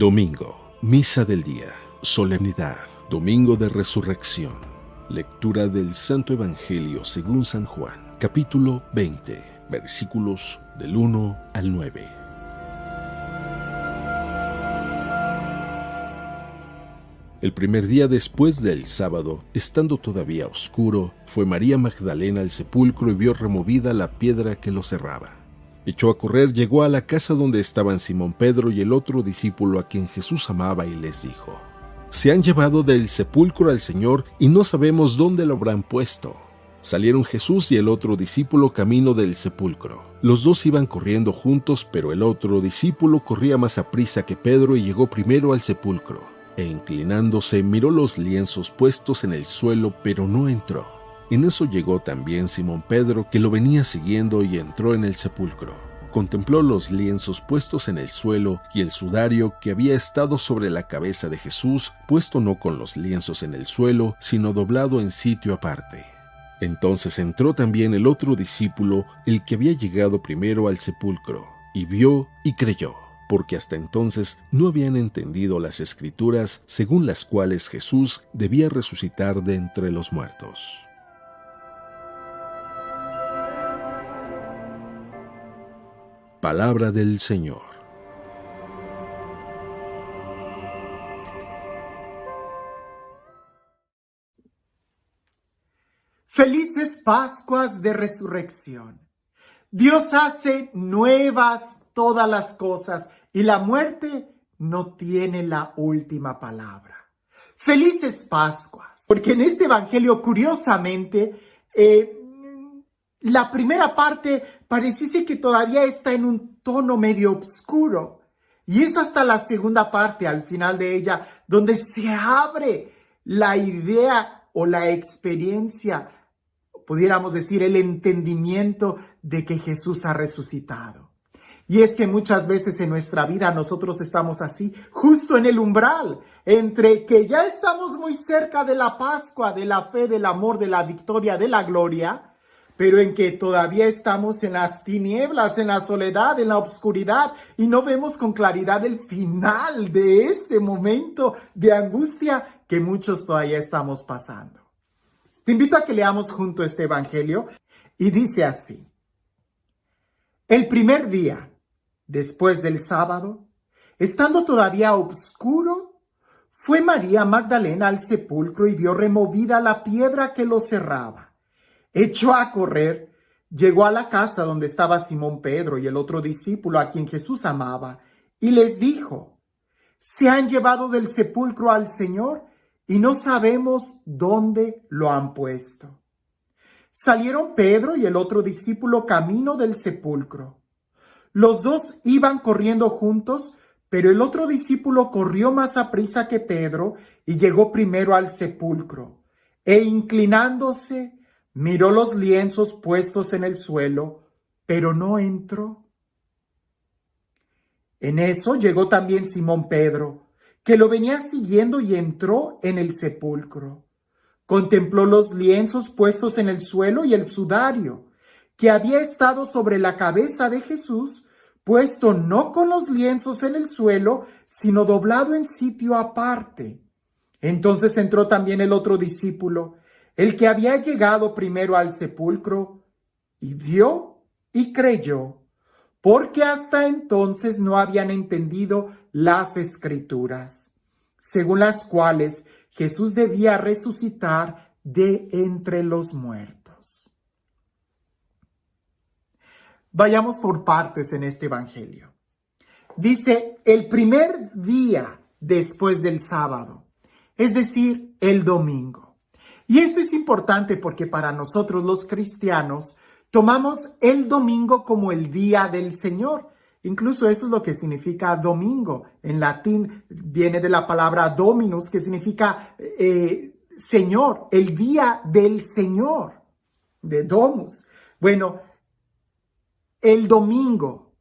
Domingo, Misa del Día, Solemnidad, Domingo de Resurrección. Lectura del Santo Evangelio según San Juan, capítulo 20, versículos del 1 al 9. El primer día después del sábado, estando todavía oscuro, fue María Magdalena al sepulcro y vio removida la piedra que lo cerraba. Echó a correr, llegó a la casa donde estaban Simón Pedro y el otro discípulo a quien Jesús amaba y les dijo: «Se han llevado del sepulcro al Señor y no sabemos dónde lo habrán puesto». Salieron Jesús y el otro discípulo camino del sepulcro. Los dos iban corriendo juntos, pero el otro discípulo corría más aprisa que Pedro y llegó primero al sepulcro. E inclinándose miró los lienzos puestos en el suelo, pero no entró. En eso llegó también Simón Pedro, que lo venía siguiendo, y entró en el sepulcro. Contempló los lienzos puestos en el suelo y el sudario que había estado sobre la cabeza de Jesús, puesto no con los lienzos en el suelo, sino doblado en sitio aparte. Entonces entró también el otro discípulo, el que había llegado primero al sepulcro, y vio y creyó, porque hasta entonces no habían entendido las Escrituras según las cuales Jesús debía resucitar de entre los muertos. Palabra del Señor. Felices Pascuas de Resurrección. Dios hace nuevas todas las cosas y la muerte no tiene la última palabra. Felices Pascuas, porque en este evangelio, curiosamente, la primera parte pareciese que todavía está en un tono medio oscuro. Y es hasta la segunda parte, al final de ella, donde se abre la idea o la experiencia, pudiéramos decir, el entendimiento de que Jesús ha resucitado. Y es que muchas veces en nuestra vida nosotros estamos así, justo en el umbral, entre que ya estamos muy cerca de la Pascua, de la fe, del amor, de la victoria, de la gloria, pero en que todavía estamos en las tinieblas, en la soledad, en la oscuridad, y no vemos con claridad el final de este momento de angustia que muchos todavía estamos pasando. Te invito a que leamos junto este evangelio, y dice así: el primer día, después del sábado, estando todavía oscuro, fue María Magdalena al sepulcro y vio removida la piedra que lo cerraba. Echó a correr, llegó a la casa donde estaba Simón Pedro y el otro discípulo a quien Jesús amaba, y les dijo: «Se han llevado del sepulcro al Señor y no sabemos dónde lo han puesto». Salieron Pedro y el otro discípulo camino del sepulcro. Los dos iban corriendo juntos, pero el otro discípulo corrió más aprisa que Pedro y llegó primero al sepulcro, e inclinándose, miró los lienzos puestos en el suelo, pero no entró. En eso llegó también Simón Pedro, que lo venía siguiendo, y entró en el sepulcro. Contempló los lienzos puestos en el suelo y el sudario, que había estado sobre la cabeza de Jesús, puesto no con los lienzos en el suelo, sino doblado en sitio aparte. Entonces entró también el otro discípulo, el que había llegado primero al sepulcro, y vio y creyó, porque hasta entonces no habían entendido las Escrituras, según las cuales Jesús debía resucitar de entre los muertos. Vayamos por partes en este evangelio. Dice, el primer día después del sábado, es decir, el domingo. Y esto es importante porque para nosotros los cristianos tomamos el domingo como el día del Señor. Incluso eso es lo que significa domingo. En latín viene de la palabra dominus, que significa Señor, el día del Señor, de domus. Bueno, el domingo,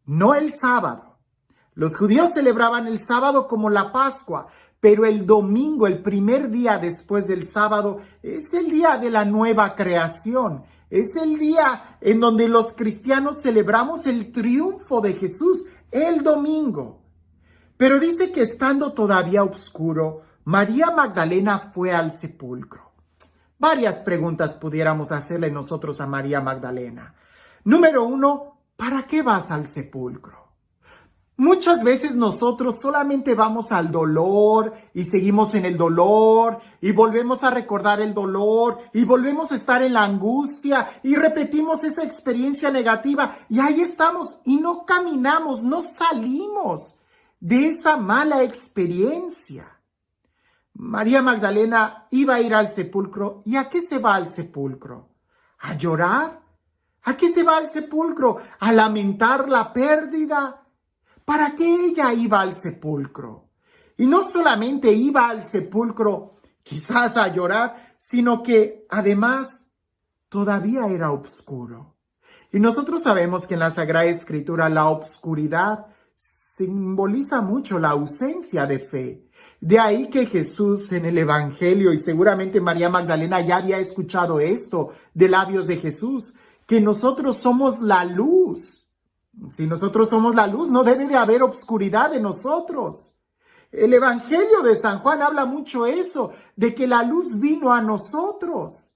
no el sábado. Los judíos celebraban el sábado como la Pascua, pero el domingo, el primer día después del sábado, es el día de la nueva creación. Es el día en donde los cristianos celebramos el triunfo de Jesús, el domingo. Pero dice que estando todavía oscuro, María Magdalena fue al sepulcro. Varias preguntas pudiéramos hacerle nosotros a María Magdalena. Número 1, ¿para qué vas al sepulcro? Muchas veces nosotros solamente vamos al dolor y seguimos en el dolor y volvemos a recordar el dolor y volvemos a estar en la angustia y repetimos esa experiencia negativa y ahí estamos y no caminamos, no salimos de esa mala experiencia. María Magdalena iba a ir al sepulcro. ¿Y a qué se va al sepulcro? ¿A llorar? ¿A qué se va al sepulcro? ¿A lamentar la pérdida? ¿Para qué ella iba al sepulcro? Y no solamente iba al sepulcro quizás a llorar, sino que además todavía era oscuro. Y nosotros sabemos que en la Sagrada Escritura la oscuridad simboliza mucho la ausencia de fe. De ahí que Jesús en el Evangelio, y seguramente María Magdalena ya había escuchado esto de labios de Jesús, que nosotros somos la luz. Si nosotros somos la luz, no debe de haber obscuridad en nosotros. El Evangelio de San Juan habla mucho eso, de que la luz vino a nosotros.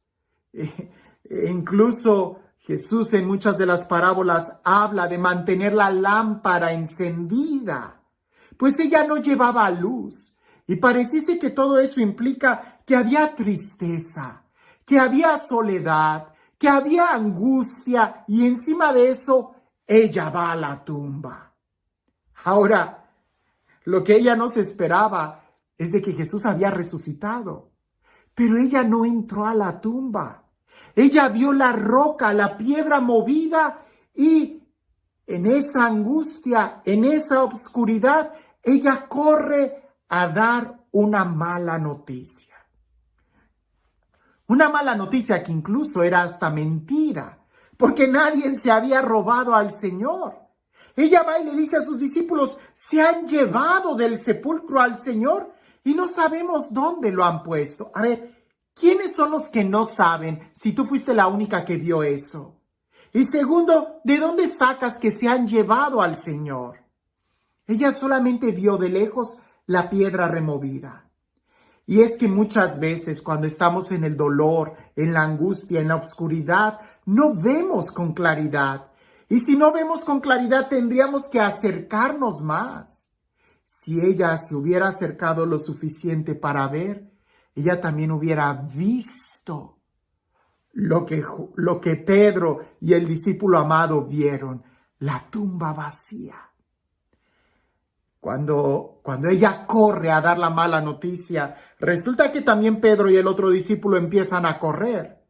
Incluso Jesús en muchas de las parábolas habla de mantener la lámpara encendida, pues ella no llevaba luz. Y pareciese que todo eso implica que había tristeza, que había soledad, que había angustia y encima de eso ella va a la tumba. Ahora, lo que ella no se esperaba es de que Jesús había resucitado, pero ella no entró a la tumba. Ella vio la roca, la piedra movida y en esa angustia, en esa oscuridad, ella corre a dar una mala noticia. Una mala noticia que incluso era hasta mentira, porque nadie se había robado al Señor. Ella va y le dice a sus discípulos, se han llevado del sepulcro al Señor y no sabemos dónde lo han puesto. A ver, ¿quiénes son los que no saben si tú fuiste la única que vio eso? Y segundo, ¿de dónde sacas que se han llevado al Señor? Ella solamente vio de lejos la piedra removida. Y es que muchas veces cuando estamos en el dolor, en la angustia, en la oscuridad, no vemos con claridad. Y si no vemos con claridad, tendríamos que acercarnos más. Si ella se hubiera acercado lo suficiente para ver, ella también hubiera visto lo que Pedro y el discípulo amado vieron, la tumba vacía. Cuando ella corre a dar la mala noticia, resulta que también Pedro y el otro discípulo empiezan a correr.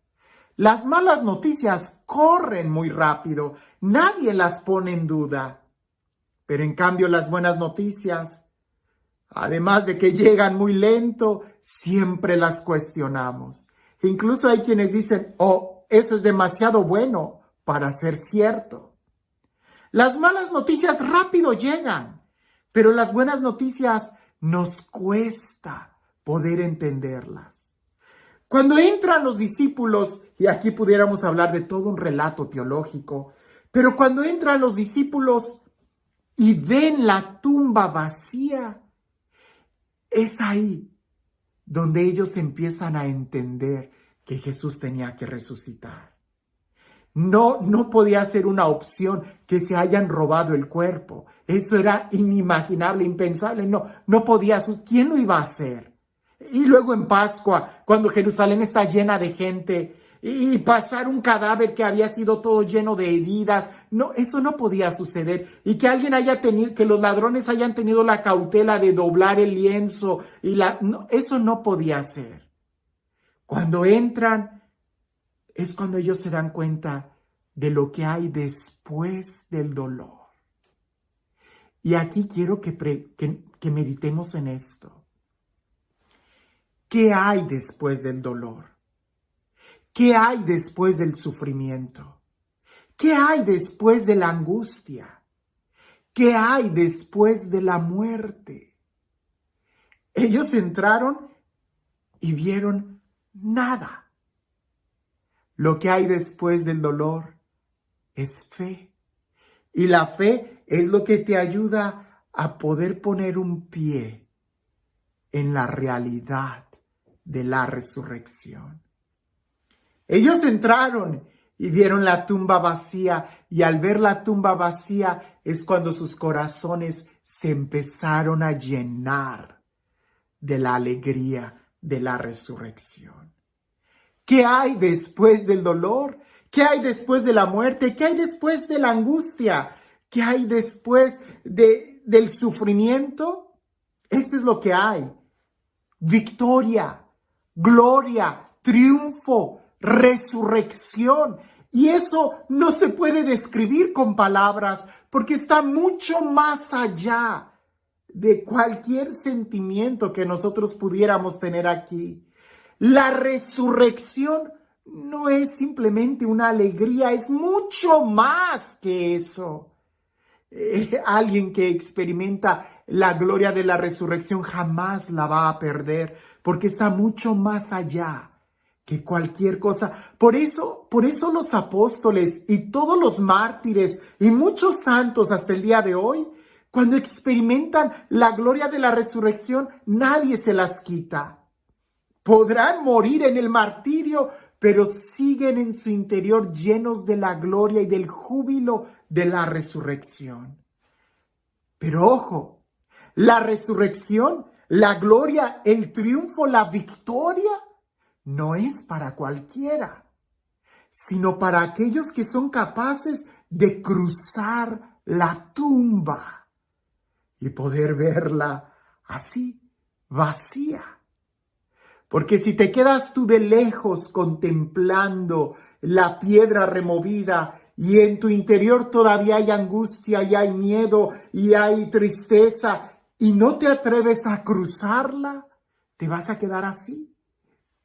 Las malas noticias corren muy rápido, nadie las pone en duda. Pero en cambio las buenas noticias, además de que llegan muy lento, siempre las cuestionamos. Incluso hay quienes dicen, oh, eso es demasiado bueno para ser cierto. Las malas noticias rápido llegan. Pero las buenas noticias nos cuesta poder entenderlas. Cuando entran los discípulos, y aquí pudiéramos hablar de todo un relato teológico, pero cuando entran los discípulos y ven la tumba vacía, es ahí donde ellos empiezan a entender que Jesús tenía que resucitar. No podía ser una opción que se hayan robado el cuerpo. Eso era inimaginable, impensable. No podía. ¿Quién lo iba a hacer? Y luego en Pascua, cuando Jerusalén está llena de gente y pasar un cadáver que había sido todo lleno de heridas. No, eso no podía suceder. Y que alguien que los ladrones hayan tenido la cautela de doblar el lienzo. Eso no podía ser. Cuando entran, es cuando ellos se dan cuenta de lo que hay después del dolor. Y aquí quiero que meditemos en esto. ¿Qué hay después del dolor? ¿Qué hay después del sufrimiento? ¿Qué hay después de la angustia? ¿Qué hay después de la muerte? Ellos entraron y vieron nada. Lo que hay después del dolor es fe. Y la fe es lo que te ayuda a poder poner un pie en la realidad de la resurrección. Ellos entraron y vieron la tumba vacía, y al ver la tumba vacía es cuando sus corazones se empezaron a llenar de la alegría de la resurrección. ¿Qué hay después del dolor? ¿Qué hay después de la muerte? ¿Qué hay después de la angustia? ¿Qué hay después del sufrimiento? Esto es lo que hay. Victoria, gloria, triunfo, resurrección. Y eso no se puede describir con palabras porque está mucho más allá de cualquier sentimiento que nosotros pudiéramos tener aquí. La resurrección no es simplemente una alegría, es mucho más que eso. Alguien que experimenta la gloria de la resurrección jamás la va a perder, porque está mucho más allá que cualquier cosa. Por eso los apóstoles y todos los mártires y muchos santos hasta el día de hoy, cuando experimentan la gloria de la resurrección, nadie se las quita. Podrán morir en el martirio, pero siguen en su interior llenos de la gloria y del júbilo de la resurrección. Pero ojo, la resurrección, la gloria, el triunfo, la victoria, no es para cualquiera, sino para aquellos que son capaces de cruzar la tumba y poder verla así, vacía. Porque si te quedas tú de lejos contemplando la piedra removida y en tu interior todavía hay angustia y hay miedo y hay tristeza y no te atreves a cruzarla, te vas a quedar así,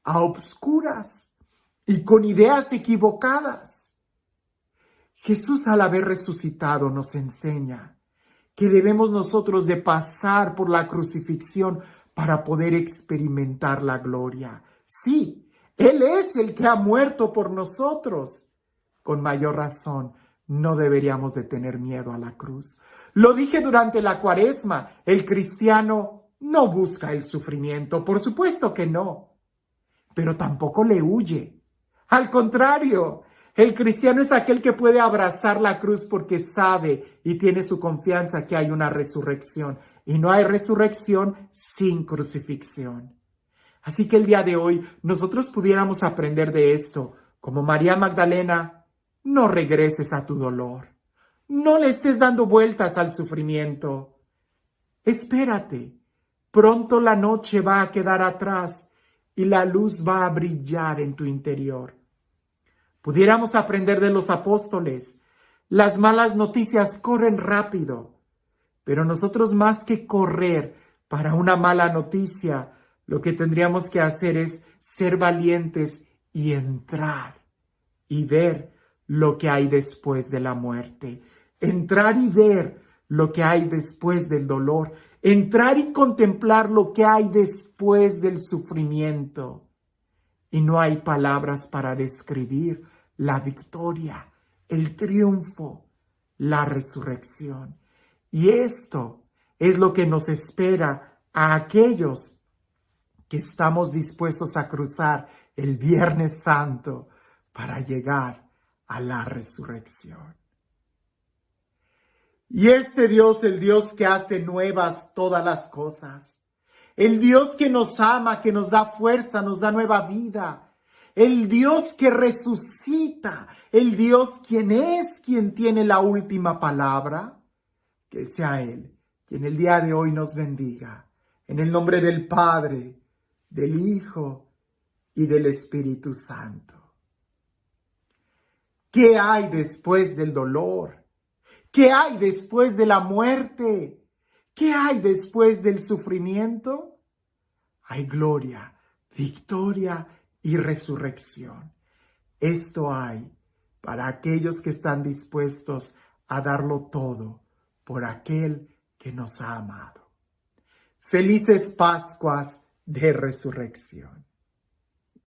a obscuras y con ideas equivocadas. Jesús, al haber resucitado, nos enseña que debemos nosotros de pasar por la crucifixión para poder experimentar la gloria. Sí, Él es el que ha muerto por nosotros. Con mayor razón, no deberíamos de tener miedo a la cruz. Lo dije durante la Cuaresma, el cristiano no busca el sufrimiento, por supuesto que no, pero tampoco le huye. Al contrario, el cristiano es aquel que puede abrazar la cruz porque sabe y tiene su confianza que hay una resurrección. Y no hay resurrección sin crucifixión. Así que el día de hoy nosotros pudiéramos aprender de esto. Como María Magdalena, no regreses a tu dolor. No le estés dando vueltas al sufrimiento. Espérate. Pronto la noche va a quedar atrás y la luz va a brillar en tu interior. Pudiéramos aprender de los apóstoles. Las malas noticias corren rápido. Pero nosotros, más que correr para una mala noticia, lo que tendríamos que hacer es ser valientes y entrar y ver lo que hay después de la muerte. Entrar y ver lo que hay después del dolor. Entrar y contemplar lo que hay después del sufrimiento. Y no hay palabras para describir la victoria, el triunfo, la resurrección. Y esto es lo que nos espera a aquellos que estamos dispuestos a cruzar el Viernes Santo para llegar a la resurrección. Y este Dios, el Dios que hace nuevas todas las cosas, el Dios que nos ama, que nos da fuerza, nos da nueva vida, el Dios que resucita, el Dios quien tiene la última palabra, que sea Él quien el día de hoy nos bendiga. En el nombre del Padre, del Hijo y del Espíritu Santo. ¿Qué hay después del dolor? ¿Qué hay después de la muerte? ¿Qué hay después del sufrimiento? Hay gloria, victoria y resurrección. Esto hay para aquellos que están dispuestos a darlo todo por aquel que nos ha amado. Felices Pascuas de Resurrección.